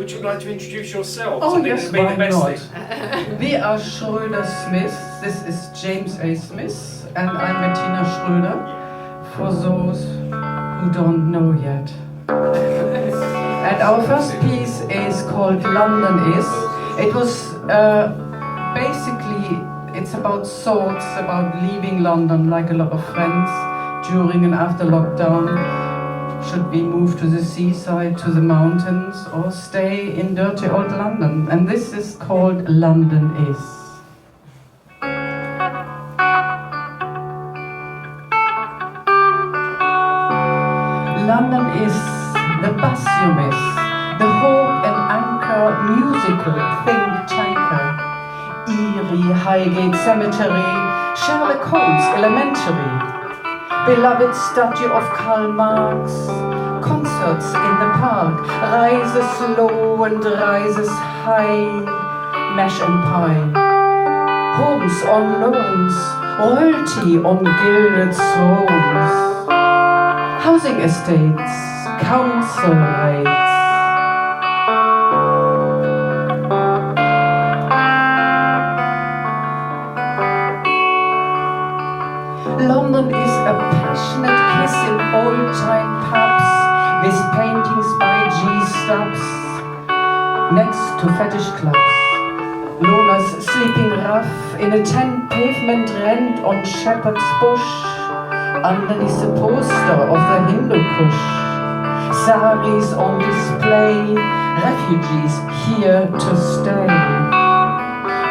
would you like to introduce yourselves? Oh, I think yes, this would be why the best not? thing. We are Schroeder Smith. This is James A. Smith, and I'm Bettina Schroeder, for those who don't know yet. And our first piece is called London Is. It was basically, it's about thoughts about leaving London, like a lot of friends, during and after lockdown. Should we move to the seaside, to the mountains, or stay in dirty old London? And this is called London Is. London is the bus you miss, the hope and anchor musical think tanker, Erie Highgate Cemetery, Sherlock Holmes Elementary, beloved statue of Karl Marx, concerts in the park, rises low and rises high, mash and pie, homes on lawns, royalty on gilded thrones, housing estates, council rates. London is a passionate kiss in old-time pubs with paintings by G. Stubbs next to fetish clubs. Lolas sleeping rough in a tent pavement rent on Shepherd's Bush underneath the poster of the Hindu Kush. Saris on display, refugees here to stay.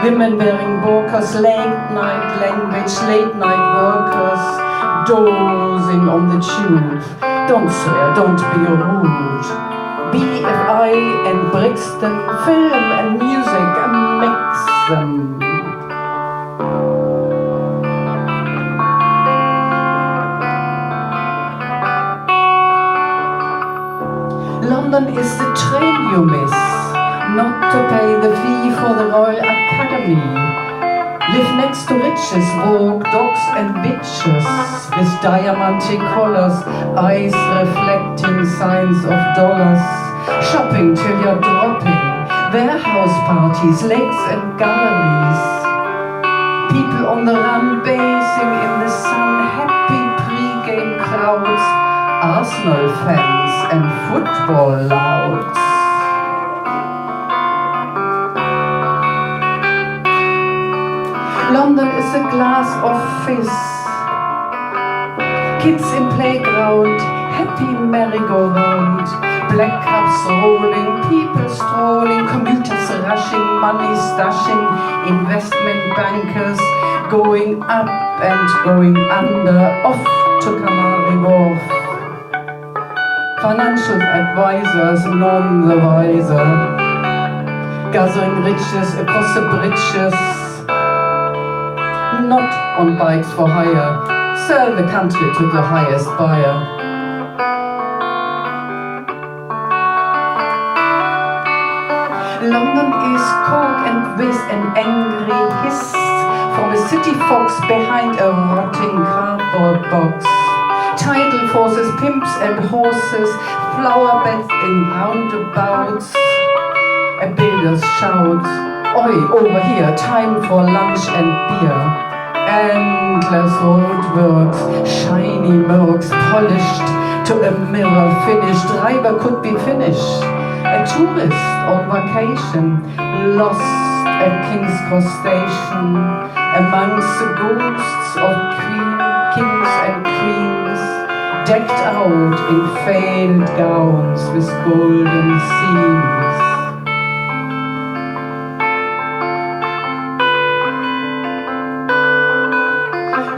Women wearing burqas, late night language, late night workers, dozing on the tube. Don't swear, don't be rude. BFI and Brixton, film and music, mix them. London is the train you miss, not to pay the fee for the Royal Academy. Live next to riches, walk dogs and bitches with diamante collars, eyes reflecting signs of dollars. Shopping till you're dropping, warehouse parties, lakes and galleries. People on the run, bathing in the sun, happy pre-game crowds, Arsenal fans and football louds. London is a glass of fizz. Kids in playground, happy merry-go-round. Black cups rolling, people strolling, commuters rushing, money stashing, investment bankers going up and going under, off to Canary Wharf. Financial advisors, none the wiser, gathering riches across the bridges. Not on bikes for hire, sell the country to the highest buyer. London is cold and with an angry hiss from a city fox behind a rotting cardboard box. Tidal forces, pimps and horses, flower beds in roundabouts. A builder shouts, "Oi, over here, time for lunch and beer." Endless roadworks, shiny mercs, polished to a mirror finish. Driver could be finished. A tourist on vacation, lost at King's Cross Station, amongst the ghosts of kings and queens, decked out in failed gowns with golden seams.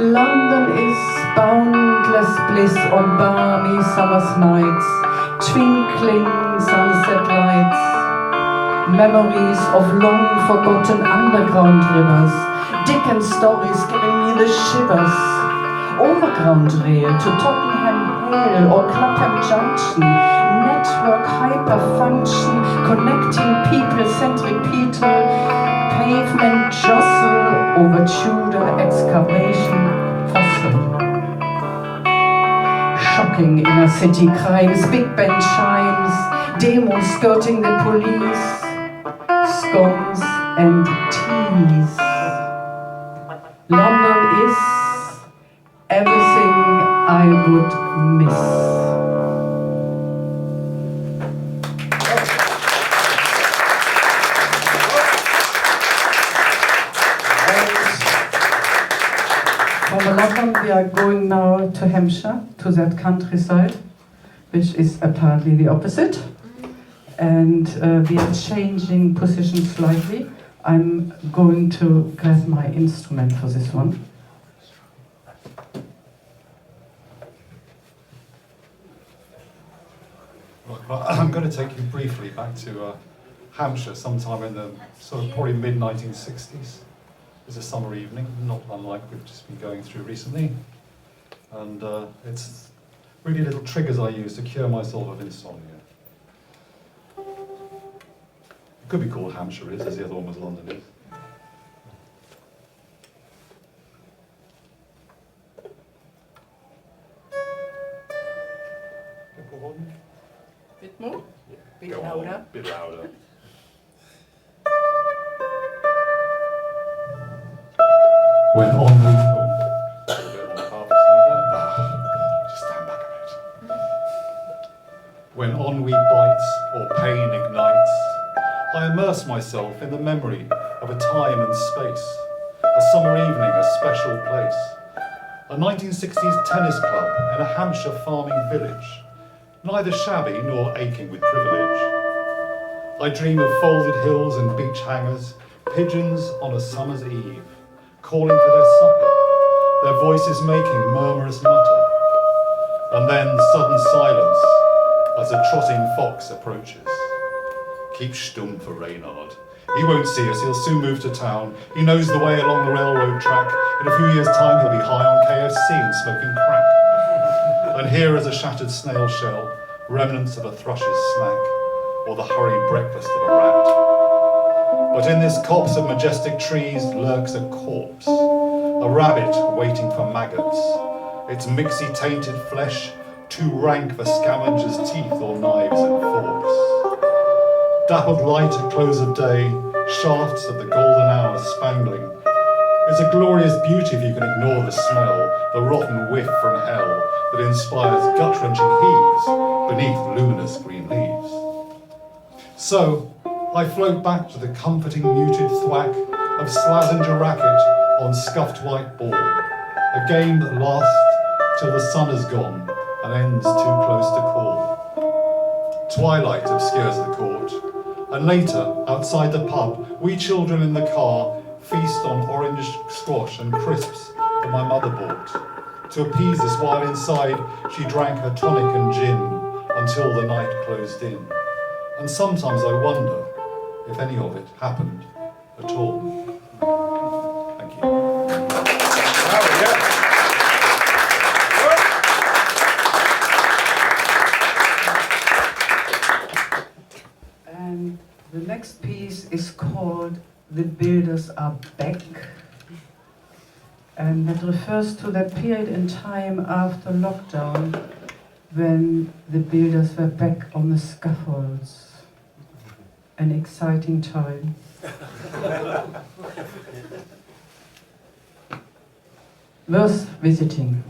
London is boundless bliss on balmy summer's nights, twinkling sunset lights, memories of long forgotten underground rivers, Dickens stories giving me the shivers, overground rail to Tottenham Hale or Clapham Junction, network hyperfunction, connecting people centripetal, pavement jostle over Tudor excavation fossil. Shocking inner city crimes, Big Ben chimes, demos skirting the police, scones and teas. London is everything I would miss. And from London we are going now to Hampshire, to that countryside, which is apparently the opposite. And we are changing positions slightly. I'm going to grab my instrument for this one. Well, I'm going to take you briefly back to Hampshire sometime in the sort of probably mid-1960s. It's a summer evening, not unlike we've just been going through recently. And it's really little triggers I use to cure myself of insomnia. It could be called Hampshire is, as the other one was London is. Bit more? Bit Go louder? on, bit louder. When on we... Oh, a bit on the carpet, just stand back a bit. When ennui bites or pain ignites, I immerse myself in the memory of a time and space, a summer evening, a special place, a 1960s tennis club in a Hampshire farming village, neither shabby nor aching with privilege. I dream of folded hills and beach hangers, pigeons on a summer's eve, calling for their supper, their voices making murmurous mutter, and then sudden silence as a trotting fox approaches. Keep stum for Reynard. He won't see us, he'll soon move to town. He knows the way along the railroad track. In a few years' time he'll be high on KFC and smoking crack. And here is a shattered snail shell, remnants of a thrush's snack, or the hurried breakfast of a rat. But in this copse of majestic trees lurks a corpse, a rabbit waiting for maggots, its mixy-tainted flesh too rank for scavengers' teeth or knives and forks. Dappled light at close of day, shafts of the golden hour spangling. It's a glorious beauty if you can ignore the smell, the rotten whiff from hell that inspires gut-wrenching heaves beneath luminous green leaves. So, I float back to the comforting muted thwack of Slazenger racket on scuffed white ball, a game that lasts till the sun has gone and ends too close to call. Twilight obscures the court, and later, outside the pub, we children in the car feast on orange squash and crisps that my mother bought, to appease us while inside she drank her tonic and gin until the night closed in. And sometimes I wonder if any of it happened at all. Thank you. And the next piece is called The Builders Are Back. And that refers to that period in time after lockdown when the builders were back on the scaffolds. An exciting time. Worth visiting.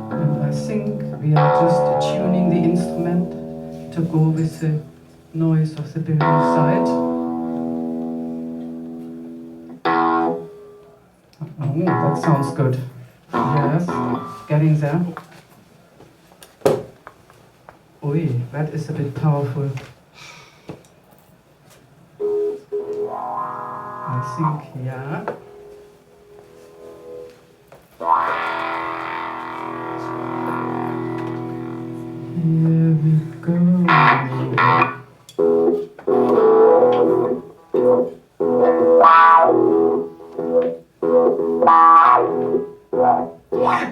And I think we are just tuning the instrument to go with the noise of the building side. Oh, that sounds good. Yes, getting there. Oi, that is a bit powerful. I think, yeah. Here we go.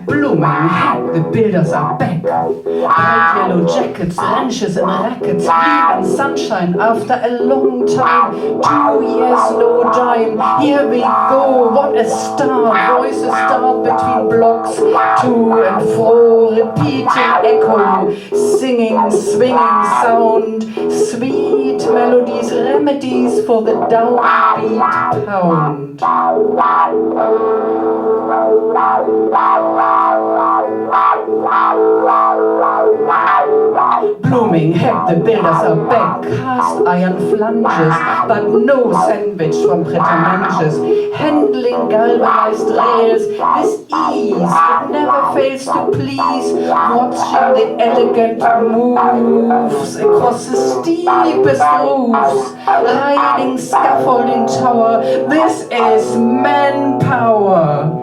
Blooming heck, the builders are back. Bright yellow Metal jackets, wrenches and rackets, gleam in sunshine after a long time. 2 years, no dime. Here we go, what a start. Voices start between blocks, to and fro, repeating echo, singing, swinging sound, sweet melodies, remedies for the downbeat pound. Blooming heck, the builders are back, cast iron flanges, but no sandwich from Pret-a-Manches. Handling galvanized rails with ease, it never fails to please. Watching the elegant moves across the steepest roofs, riding scaffolding tower, this is manpower.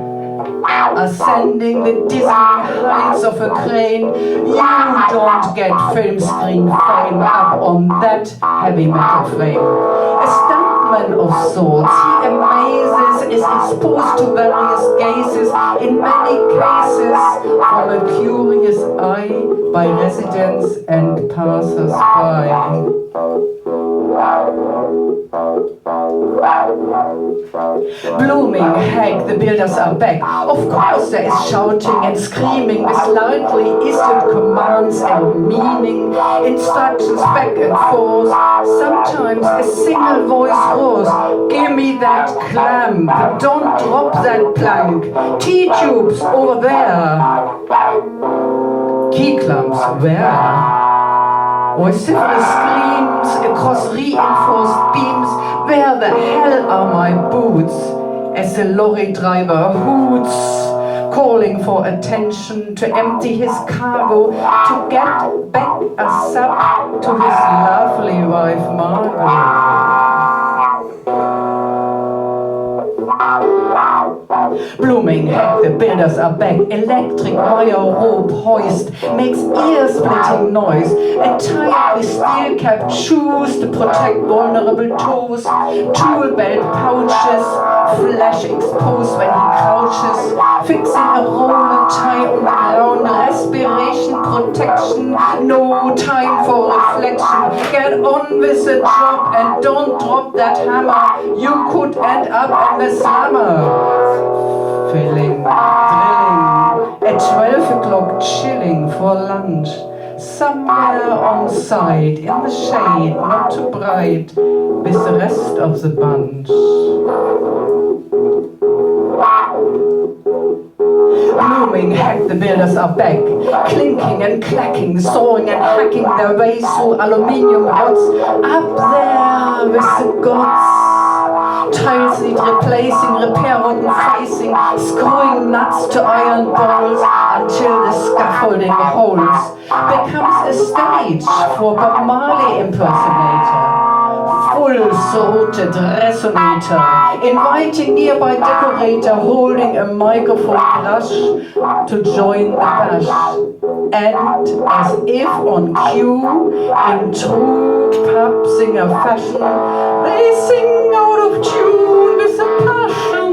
Ascending the dizzying heights of a crane, you don't get film screen fame up on that heavy metal frame. A stuntman of sorts, he amazes, is exposed to various gazes, in many cases from a curious eye by residents and passers-by. Blooming heck, the builders are back. Of course there is shouting and screaming with loudly issued commands and meaning, instructions back and forth. Sometimes a single voice roars, give me that clamp, don't drop that plank, T-tubes over there. Key clamps, where? Vociferous screams across reinforced beams, where the hell are my boots? As the lorry driver hoots, calling for attention to empty his cargo, to get back a sub to his lovely wife Margot. Blooming heck, the builders are back. Electric wire rope hoist makes ear-splitting noise. A tie with steel cap shoes to protect vulnerable toes. Tool belt pouches, flash exposed when he crouches. Fixing a roller tie on the ground. Respiration protection, no time for reflection. Get on with the job and don't drop that hammer. You could end up in the slammer. Filling, drilling, at 12 o'clock chilling for lunch. Somewhere on site, in the shade, not too bright, with the rest of the bunch. Blooming heck, the builders are back, clinking and clacking, sawing and hacking their way through aluminium rods. Up there with the gods. Tiles need replacing, repair rotten facing, screwing nuts to iron balls until the scaffolding holds. Becomes a stage for Bob Marley impersonator. Full-throated resonator, inviting nearby decorator holding a microphone brush to join the bash. And as if on cue, in true pub singer fashion, they sing out of tune with a passion.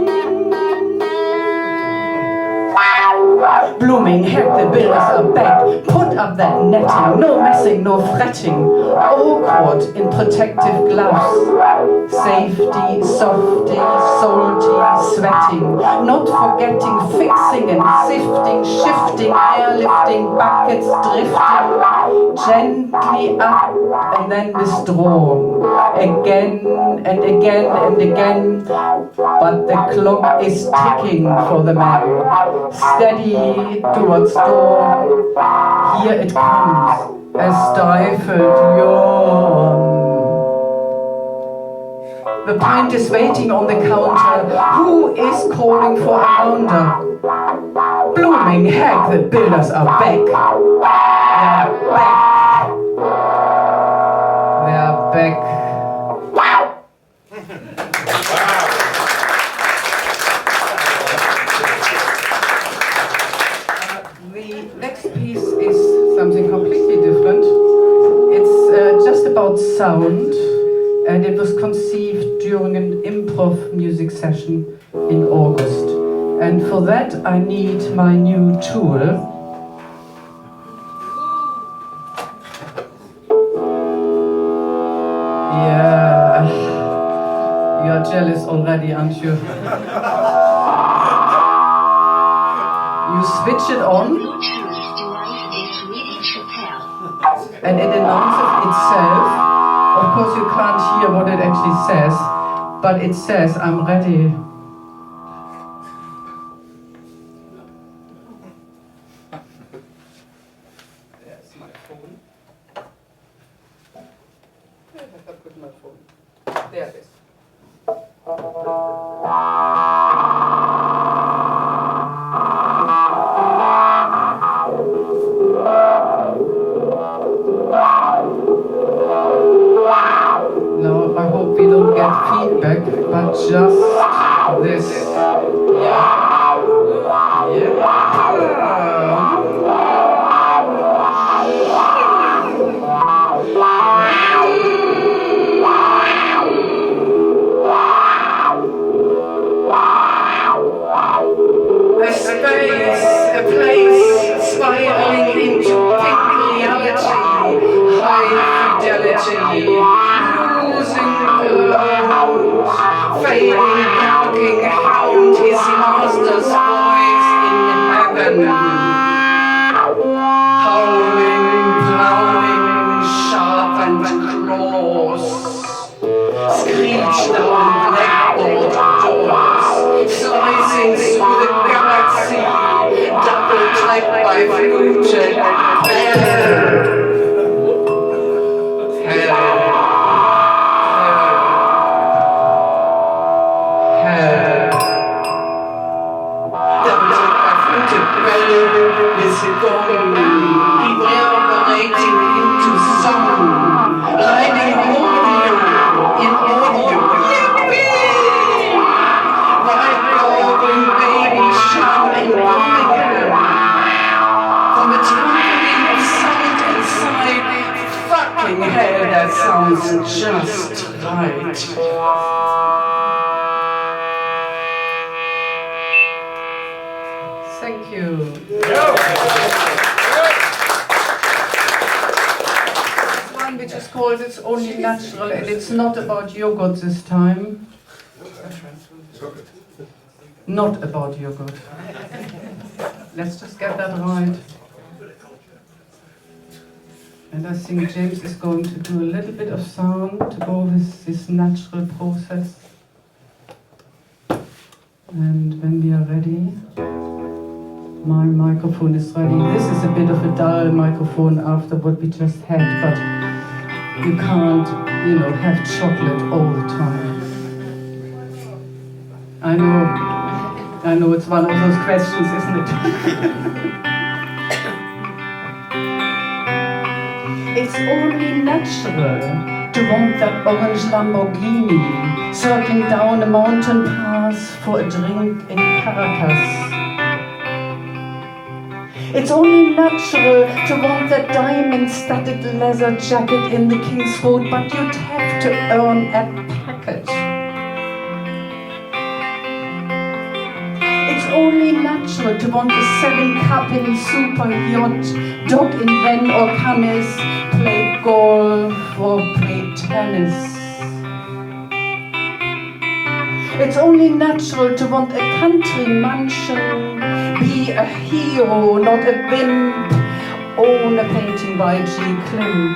Blooming heck, the builders are back. Put up that netting, no messing, no fretting. Awkward in protective gloves. Safety, softy, salty, sweating. Not forgetting fixing and sifting, shifting, airlifting, buckets drifting. Gently up and then withdrawn. Again and again and again. But the clock is ticking for the man. Steady towards dawn. Here it comes, a stifled yawn. The pint is waiting on the counter. Who is calling for a rounder? Blooming heck, the builders are back. They're back. They're back. The next piece is something completely different. It's just about sound, and it was conceived during an improv music session in August. And for that I need my new tool. are jealous already, aren't you? You switch it on, and it announces itself. Of course, you can't hear what it actually says, but it says, "I'm ready." There's my phone. Where have I put my phone? There it is. No, I hope we don't get feedback, but just this. A space, a place spiraling into pink reality, high fidelity, losing ground, fading, barking hound, his master's voice in heaven, howling, plowing, sharpened claws, screech down blackboard doors, slicing through the galaxy, double typed by fluted reverberating into song, riding audio in audio. Yippee! White golden baby shouting Birmingham from a trampoline of sound and sight. Fucking hell, that sounds just right. Thank you. One which is called It's Only Natural, and it's not about yogurt this time. Not about yogurt. Let's just get that right. And I think James is going to do a little bit of sound to go with this natural process. And when we are ready, my microphone is ready. This is a bit of a dull microphone after what we just had, but you can't, have chocolate all the time. I know it's one of those questions, isn't it? It's only natural to want that orange Lamborghini circling down a mountain pass for a drink in Caracas. It's only natural to want that diamond-studded leather jacket in the King's Road, but you'd have to earn a package. It's only natural to want a 7-cup in super yacht, dog in Van or Cannes, play golf or play tennis. It's only natural to want a country mansion, be a hero, not a wimp, own a painting by G. Klim.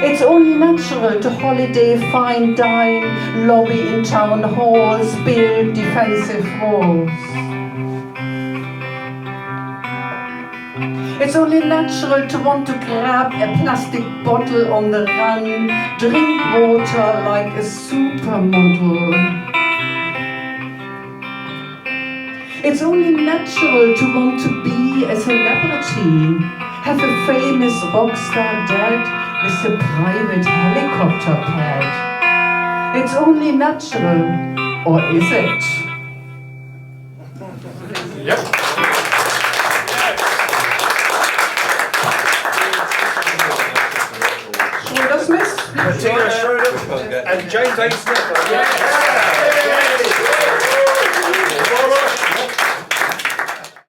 It's only natural to holiday, fine, dine, lobby in town halls, build defensive walls. It's only natural to want to grab a plastic bottle on the run, drink water like a supermodel. It's only natural to want to be a celebrity, have a famous rock star dad with a private helicopter pad. It's only natural, or is it? Yep. Schroeder Smith? Tina Schroeder and James A. Smith. Yeah.